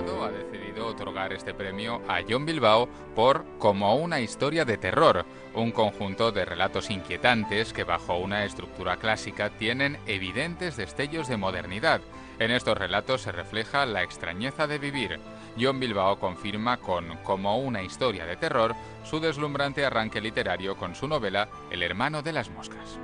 jurado ha decidido otorgar este premio a Jon Bilbao por Como una historia de terror, un conjunto de relatos inquietantes que bajo una estructura clásica tienen evidentes destellos de modernidad. En estos relatos se refleja la extrañeza de vivir. Jon Bilbao confirma con Como una historia de terror su deslumbrante arranque literario con su novela El hermano de las moscas.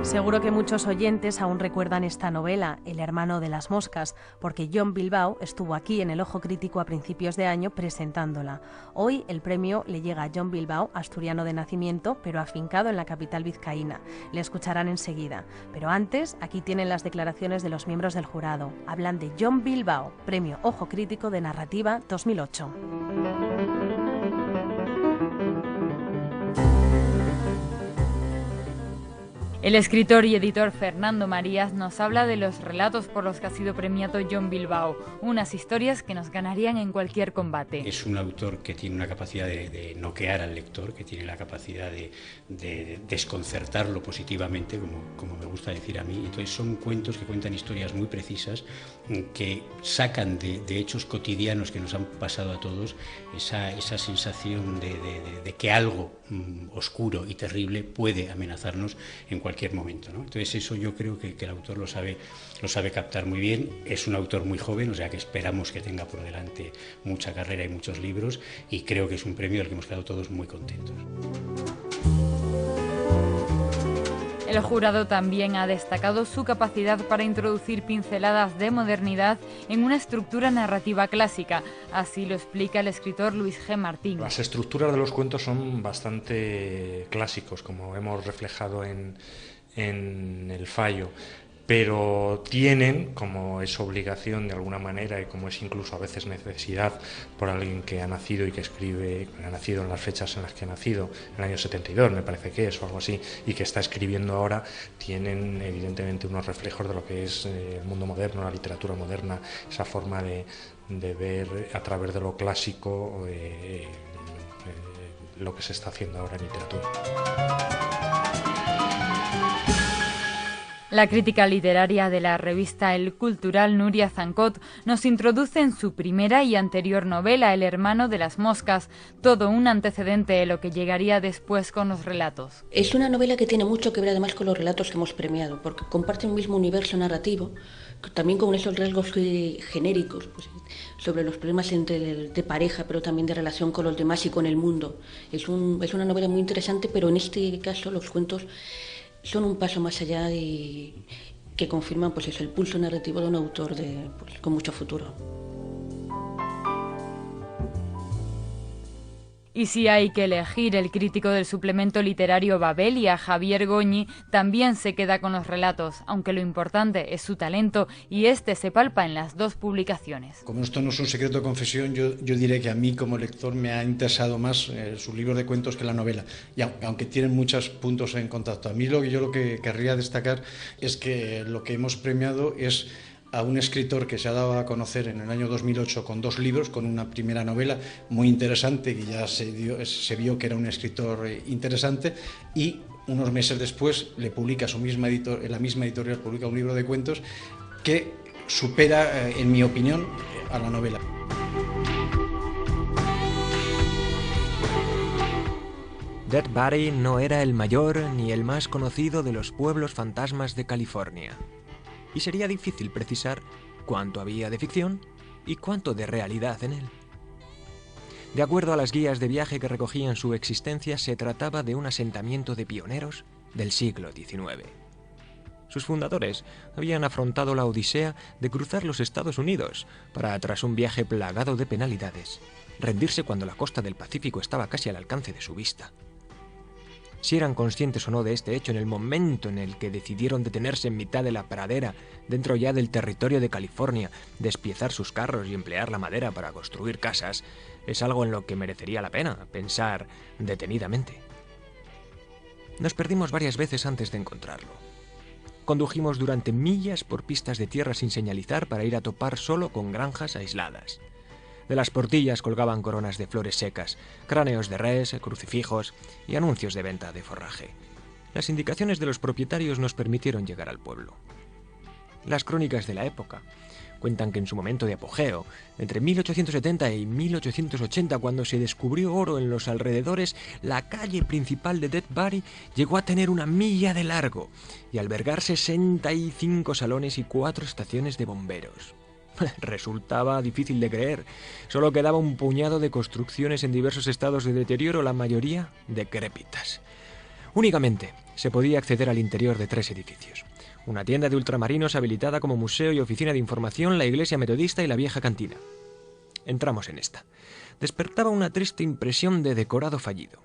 Seguro que muchos oyentes aún recuerdan esta novela, El hermano de las moscas, porque Jon Bilbao estuvo aquí en el Ojo Crítico a principios de año presentándola. Hoy el premio le llega a Jon Bilbao, asturiano de nacimiento, pero afincado en la capital vizcaína. Le escucharán enseguida. Pero antes, aquí tienen las declaraciones de los miembros del jurado. Hablan de Jon Bilbao, Premio Ojo Crítico de Narrativa 2008. El escritor y editor Fernando Marías nos habla de los relatos por los que ha sido premiado Jon Bilbao, unas historias que nos ganarían en cualquier combate. Es un autor que tiene una capacidad de noquear al lector, que tiene la capacidad de desconcertarlo positivamente, como me gusta decir a mí. Entonces son cuentos que cuentan historias muy precisas, que sacan de hechos cotidianos que nos han pasado a todos esa sensación de que algo oscuro y terrible puede amenazarnos en cualquier momento, ¿no? Entonces eso yo creo que el autor lo sabe captar muy bien. Es un autor muy joven, o sea que esperamos que tenga por delante mucha carrera y muchos libros, y creo que es un premio del que hemos quedado todos muy contentos. El jurado también ha destacado su capacidad para introducir pinceladas de modernidad en una estructura narrativa clásica. Así lo explica el escritor Luis G. Martín. Las estructuras de los cuentos son bastante clásicos, como hemos reflejado en el fallo, pero tienen, como es obligación de alguna manera y como es incluso a veces necesidad por alguien que ha nacido y que escribe, ha nacido en las fechas en las que ha nacido, en el año 72 me parece que es o algo así, y que está escribiendo ahora, tienen evidentemente unos reflejos de lo que es el mundo moderno, la literatura moderna, esa forma de ver a través de lo clásico lo que se está haciendo ahora en literatura. La crítica literaria de la revista El Cultural, Nuria Zancot, nos introduce en su primera y anterior novela, El hermano de las moscas, todo un antecedente de lo que llegaría después con los relatos. Es una novela que tiene mucho que ver además con los relatos que hemos premiado, porque comparte un mismo universo narrativo, también con esos rasgos genéricos, pues, sobre los problemas de pareja, pero también de relación con los demás y con el mundo. Es una novela muy interesante, pero en este caso los cuentos son un paso más allá y que confirman pues eso, el pulso narrativo de un autor con mucho futuro. Y si hay que elegir, el crítico del suplemento literario Babelia, Javier Goñi, también se queda con los relatos, aunque lo importante es su talento y este se palpa en las dos publicaciones. Como esto no es un secreto de confesión, yo diré que a mí como lector me ha interesado más sus libros de cuentos que la novela, y aunque tienen muchos puntos en contacto. A mí lo que querría destacar es que lo que hemos premiado es a un escritor que se ha dado a conocer en el año 2008 con 2 libros, con una primera novela muy interesante que ya se vio que era un escritor interesante, y unos meses después le publica la misma editorial publica un libro de cuentos que supera, en mi opinión, a la novela. Dead Valley no era el mayor ni el más conocido de los pueblos fantasmas de California. Y sería difícil precisar cuánto había de ficción y cuánto de realidad en él. De acuerdo a las guías de viaje que recogían su existencia, se trataba de un asentamiento de pioneros del siglo XIX. Sus fundadores habían afrontado la odisea de cruzar los Estados Unidos para, tras un viaje plagado de penalidades, rendirse cuando la costa del Pacífico estaba casi al alcance de su vista. Si eran conscientes o no de este hecho en el momento en el que decidieron detenerse en mitad de la pradera, dentro ya del territorio de California, despiezar sus carros y emplear la madera para construir casas, es algo en lo que merecería la pena pensar detenidamente. Nos perdimos varias veces antes de encontrarlo. Condujimos durante millas por pistas de tierra sin señalizar para ir a topar solo con granjas aisladas. De las portillas colgaban coronas de flores secas, cráneos de res, crucifijos y anuncios de venta de forraje. Las indicaciones de los propietarios nos permitieron llegar al pueblo. las crónicas de la época. Cuentan que en su momento de apogeo, entre 1870 y 1880, cuando se descubrió oro en los alrededores, la calle principal de Dead Valley llegó a tener 1 milla de largo y albergar 65 salones y 4 estaciones de bomberos. Resultaba difícil de creer. Solo quedaba un puñado de construcciones en diversos estados de deterioro, la mayoría decrépitas. Únicamente se podía acceder al interior de 3 edificios. Una tienda de ultramarinos habilitada como museo y oficina de información, la iglesia metodista y la vieja cantina. Entramos en esta. Despertaba una triste impresión de decorado fallido.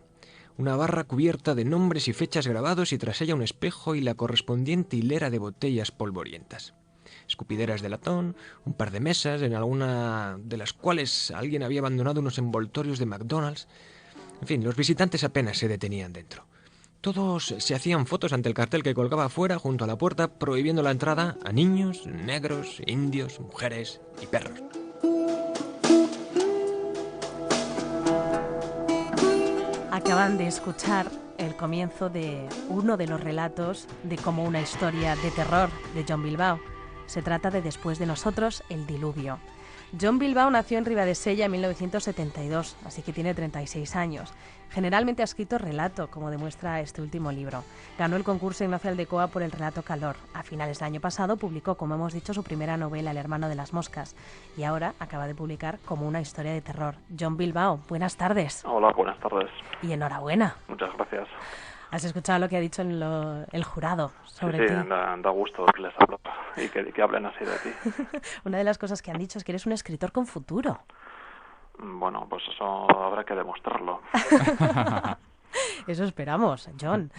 Una barra cubierta de nombres y fechas grabados y tras ella un espejo y la correspondiente hilera de botellas polvorientas. Escupideras de latón, un par de mesas, en alguna de las cuales alguien había abandonado unos envoltorios de McDonald's. En fin, los visitantes apenas se detenían dentro. Todos se hacían fotos ante el cartel que colgaba afuera junto a la puerta prohibiendo la entrada a niños, negros, indios, mujeres y perros. Acaban de escuchar el comienzo de uno de los relatos de Como una historia de terror de Jon Bilbao. Se trata de Después de nosotros, el diluvio. Jon Bilbao nació en Ribadesella en 1972, así que tiene 36 años. Generalmente ha escrito relato, como demuestra este último libro. Ganó el concurso Ignacio Aldecoa por el relato Calor. A finales del año pasado publicó, como hemos dicho, su primera novela, El hermano de las moscas. Y ahora acaba de publicar Como una historia de terror. Jon Bilbao, buenas tardes. Hola, buenas tardes. Y enhorabuena. Muchas gracias. ¿Has escuchado lo que ha dicho el jurado sobre ti? Sí, da gusto que les hablo y que hablen así de ti. Una de las cosas que han dicho es que eres un escritor con futuro. Bueno, pues eso habrá que demostrarlo. Eso esperamos, Jon.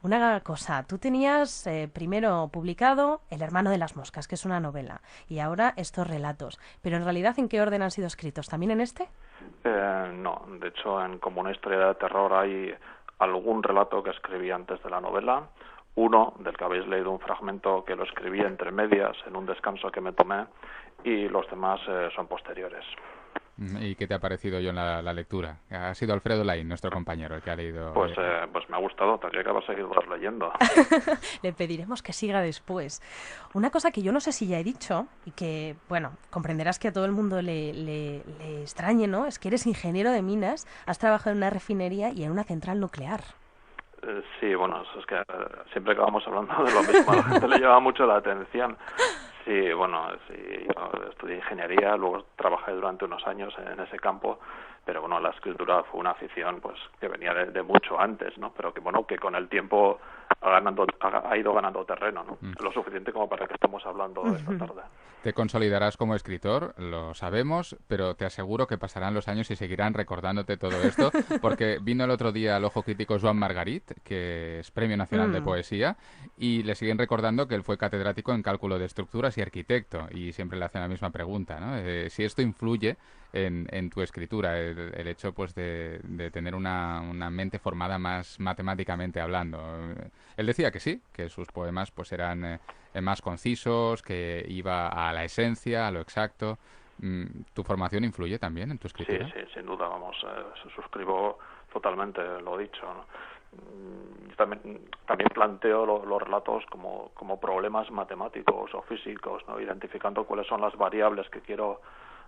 Una cosa, tú tenías primero publicado El hermano de las moscas, que es una novela, y ahora estos relatos. Pero en realidad, ¿en qué orden han sido escritos? ¿También en este? No, de hecho, en Como una historia de terror hay algún relato que escribí antes de la novela, uno del que habéis leído un fragmento que lo escribí entre medias en un descanso que me tomé, y los demás son posteriores. ¿Y qué te ha parecido, Jon, la lectura? Ha sido Alfredo Laín, nuestro compañero, el que ha leído. Pues me ha gustado, tendría que haber seguido leyendo. Le pediremos que siga después. Una cosa que yo no sé si ya he dicho, y que, bueno, comprenderás que a todo el mundo le extrañe, ¿no? Es que eres ingeniero de minas, has trabajado en una refinería y en una central nuclear. Sí, bueno, es que siempre acabamos hablando de lo mismo, a la gente le llama mucho la atención. Sí, bueno, sí, yo estudié ingeniería, luego trabajé durante unos años en ese campo, pero bueno, la escritura fue una afición pues que venía de mucho antes, ¿no? Pero que bueno, que con el tiempo ha ido ganando terreno, ¿no? Lo suficiente como para que estemos hablando esta tarde. Te consolidarás como escritor, lo sabemos, pero te aseguro que pasarán los años y seguirán recordándote todo esto, porque vino el otro día al Ojo Crítico Joan Margarit, que es Premio Nacional de Poesía, y le siguen recordando que él fue catedrático en cálculo de estructuras y arquitecto, y siempre le hacen la misma pregunta, ¿no? Si esto influye en tu escritura, el hecho pues de tener una mente formada más matemáticamente hablando. Él decía que sí, que sus poemas pues eran más concisos, que iba a la esencia, a lo exacto. ¿Tu formación influye también en tu escritura? Sí, sin duda, vamos, suscribo totalmente lo dicho, ¿no? También planteo los relatos como problemas matemáticos o físicos, ¿no? Identificando cuáles son las variables que quiero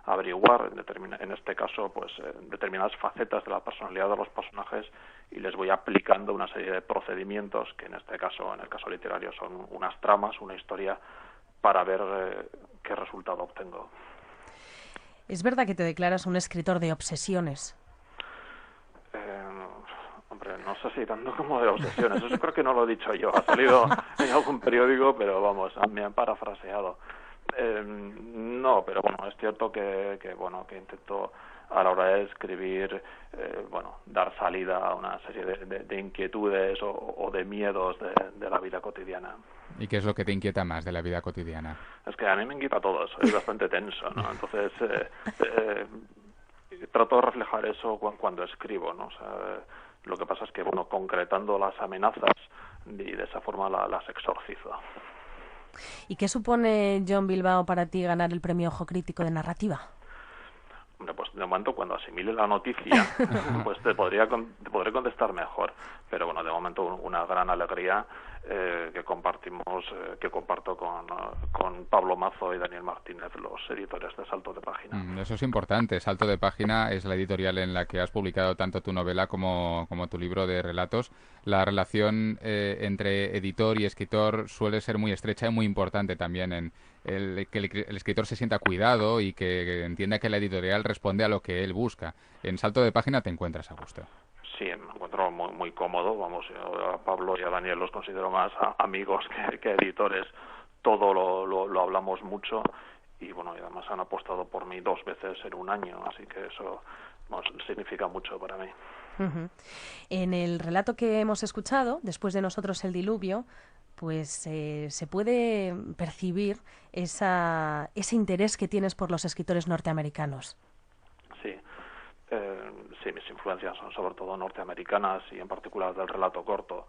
averiguar, en este caso, pues determinadas facetas de la personalidad de los personajes, y les voy aplicando una serie de procedimientos que en este caso, en el caso literario, son unas tramas, una historia, para ver qué resultado obtengo. ¿Es verdad que te declaras un escritor de obsesiones? Hombre, no sé si tanto como de obsesiones, eso creo que no lo he dicho yo, ha salido en algún periódico, pero vamos, me han parafraseado. No, pero bueno, es cierto que intento a la hora de escribir, dar salida a una serie de inquietudes o de miedos de la vida cotidiana. ¿Y qué es lo que te inquieta más de la vida cotidiana? Es que a mí me inquieta todo, soy bastante tenso, ¿no? Entonces trato de reflejar eso cuando escribo, ¿no? O sea, lo que pasa es que, concretando las amenazas, y de esa forma las exorcizo. ¿Y qué supone, Jon Bilbao, para ti ganar el premio Ojo Crítico de Narrativa? Hombre, pues de momento, cuando asimile la noticia, pues te podré contestar mejor. Pero bueno, de momento una gran alegría. que comparto con Pablo Mazo y Daniel Martínez, los editores de Salto de Página. Eso es importante. Salto de Página es la editorial en la que has publicado tanto tu novela como tu libro de relatos. La relación entre editor y escritor suele ser muy estrecha y muy importante también en que el escritor se sienta cuidado y que entienda que la editorial responde a lo que él busca. En Salto de Página te encuentras a gusto. Sí, me encuentro muy cómodo. Vamos, yo a Pablo y a Daniel los considero más amigos que editores. Todo lo hablamos mucho y bueno, y además han apostado por mí 2 veces en un año, así que eso significa mucho para mí. Uh-huh. En el relato que hemos escuchado, Después de nosotros el diluvio, pues se puede percibir ese interés que tienes por los escritores norteamericanos. Sí. Sí, mis influencias son sobre todo norteamericanas y en particular del relato corto.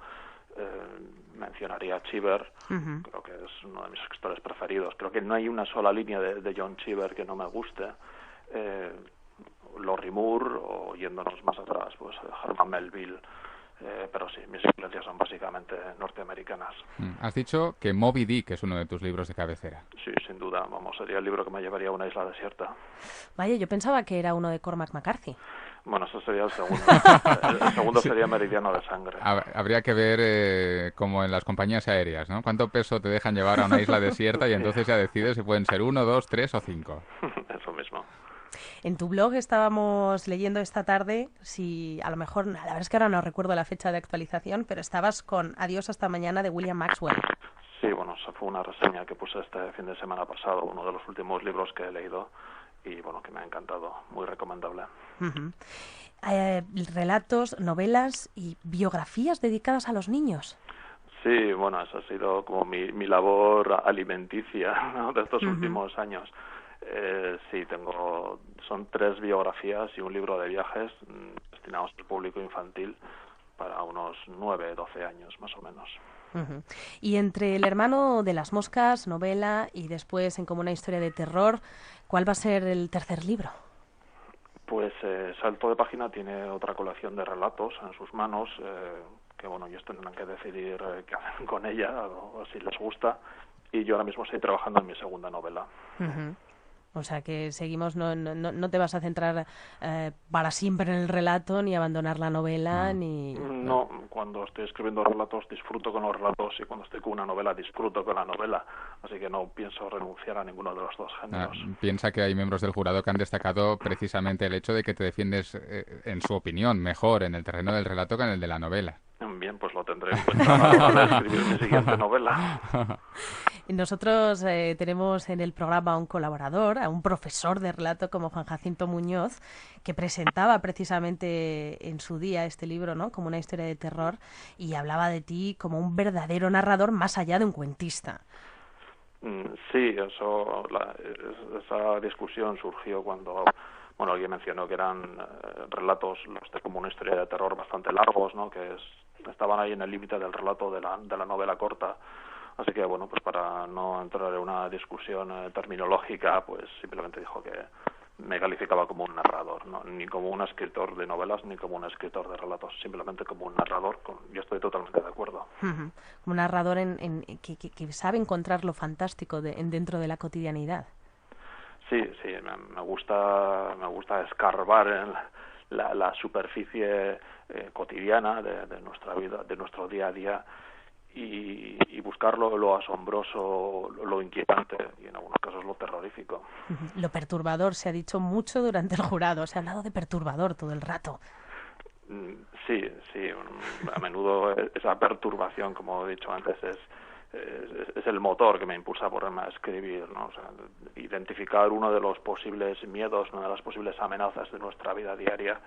Mencionaría a Cheever, creo que es uno de mis escritores preferidos. Creo que no hay una sola línea de John Cheever que no me guste. Lorrie Moore, o yéndonos más atrás, pues Herman Melville. Pero sí, mis influencias son básicamente norteamericanas. Has dicho que Moby Dick es uno de tus libros de cabecera. Sí, sin duda. Vamos, sería el libro que me llevaría a una isla desierta. Vaya, yo pensaba que era uno de Cormac McCarthy. Bueno, eso sería el segundo. El segundo sí. Sería Meridiano de Sangre. Habría que ver, como en las compañías aéreas, ¿no? ¿Cuánto peso te dejan llevar a una isla desierta? Y entonces ya decides si pueden ser 1, 2, 3 o 5. Eso mismo. En tu blog estábamos leyendo esta tarde, si a lo mejor, la verdad es que ahora no recuerdo la fecha de actualización, pero estabas con Adiós hasta mañana de William Maxwell. Sí, bueno, esa fue una reseña que puse este fin de semana pasado, uno de los últimos libros que he leído y bueno, que me ha encantado, muy recomendable. Uh-huh. Relatos, novelas y biografías dedicadas a los niños. Sí, bueno, esa ha sido como mi labor alimenticia, ¿no?, de estos últimos años. Sí, son 3 biografías y un libro de viajes destinados al público infantil para unos 9, 12 años más o menos. Uh-huh. Y entre El hermano de las moscas, novela, y después En como una historia de terror, ¿cuál va a ser el tercer libro? Pues Salto de Página tiene otra colección de relatos en sus manos, que bueno, ellos tendrán que decidir qué hacen con ella o si les gusta, y yo ahora mismo estoy trabajando en mi segunda novela. Uh-huh. O sea que seguimos, no te vas a centrar para siempre en el relato, ni abandonar la novela, ni... No, cuando estoy escribiendo relatos disfruto con los relatos y cuando estoy con una novela disfruto con la novela, así que no pienso renunciar a ninguno de los dos géneros. Piensa que hay miembros del jurado que han destacado precisamente el hecho de que te defiendes, en su opinión, mejor en el terreno del relato que en el de la novela. Bien, pues lo tendré en cuenta a la hora de escribir mi siguiente novela. Nosotros tenemos en el programa a un colaborador, a un profesor de relato como Juan Jacinto Muñoz, que presentaba precisamente en su día este libro, ¿no?, como una historia de terror, y hablaba de ti como un verdadero narrador más allá de un cuentista. Sí, esa discusión surgió cuando... Bueno, alguien mencionó que eran relatos, los de como una historia de terror bastante largos, ¿no?, que estaban ahí en el límite del relato de la novela corta. Así que, bueno, pues para no entrar en una discusión terminológica, pues simplemente dijo que me calificaba como un narrador, ¿no?, ni como un escritor de novelas ni como un escritor de relatos, simplemente como un narrador. Yo estoy totalmente de acuerdo. Uh-huh. Un narrador que sabe encontrar lo fantástico dentro de la cotidianidad. Sí, me gusta escarbar en la superficie cotidiana de nuestra vida, de nuestro día a día, y buscar lo asombroso, lo inquietante y en algunos casos lo terrorífico. Lo perturbador, se ha dicho mucho durante el jurado, se ha hablado de perturbador todo el rato. Sí, a menudo esa perturbación, como he dicho antes, es el motor que me impulsa a ponerme a escribir, ¿no? O sea, identificar uno de los posibles miedos, una de las posibles amenazas de nuestra vida diaria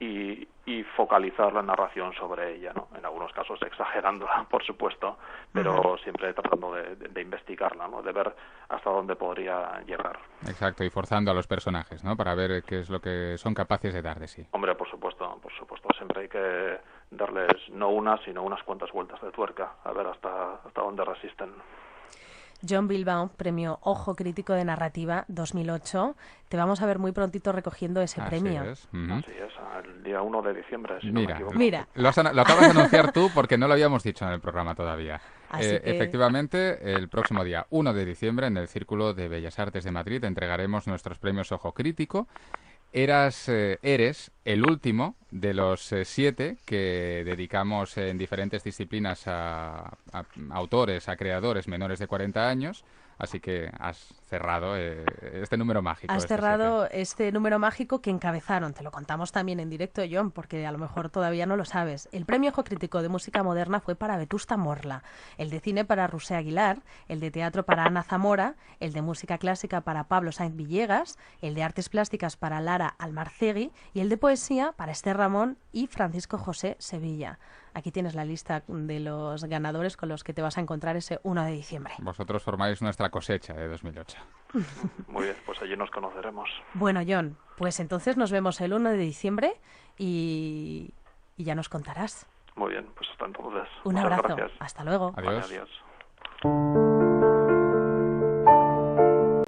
y focalizar la narración sobre ella, ¿no? En algunos casos exagerándola, por supuesto, pero siempre tratando de investigarla, ¿no?, de ver hasta dónde podría llegar. Exacto, y forzando a los personajes, ¿no?, para ver qué es lo que son capaces de dar de sí. Hombre, por supuesto, siempre hay que darles no una, sino unas cuantas vueltas de tuerca, a ver hasta dónde resisten. Jon Bilbao, premio Ojo Crítico de Narrativa 2008. Te vamos a ver muy prontito recogiendo ese premio. Así es, el día 1 de diciembre, si no me equivoco. Mira. Lo acabas de anunciar tú porque no lo habíamos dicho en el programa todavía. Así que... Efectivamente, el próximo día 1 de diciembre en el Círculo de Bellas Artes de Madrid entregaremos nuestros premios Ojo Crítico. Eres el último de los 7 que dedicamos en diferentes disciplinas a autores, a creadores menores de 40 años. Así que has cerrado este número mágico. Has cerrado este número mágico que encabezaron. Te lo contamos también en directo, Jon, porque a lo mejor todavía no lo sabes. El premio Ojo Crítico de Música Moderna fue para Vetusta Morla, el de cine para Rusé Aguilar, el de teatro para Ana Zamora, el de música clásica para Pablo Sainz Villegas, el de artes plásticas para Lara Almarcegui y el de poesía para Esther Ramón y Francisco José Sevilla. Aquí tienes la lista de los ganadores con los que te vas a encontrar ese 1 de diciembre. Vosotros formáis nuestra cosecha de 2008. Muy bien, pues allí nos conoceremos. Bueno, Jon, pues entonces nos vemos el 1 de diciembre y ya nos contarás. Muy bien, pues hasta entonces. Un Muchas abrazo. Gracias. Hasta luego. Adiós. Vale, adiós.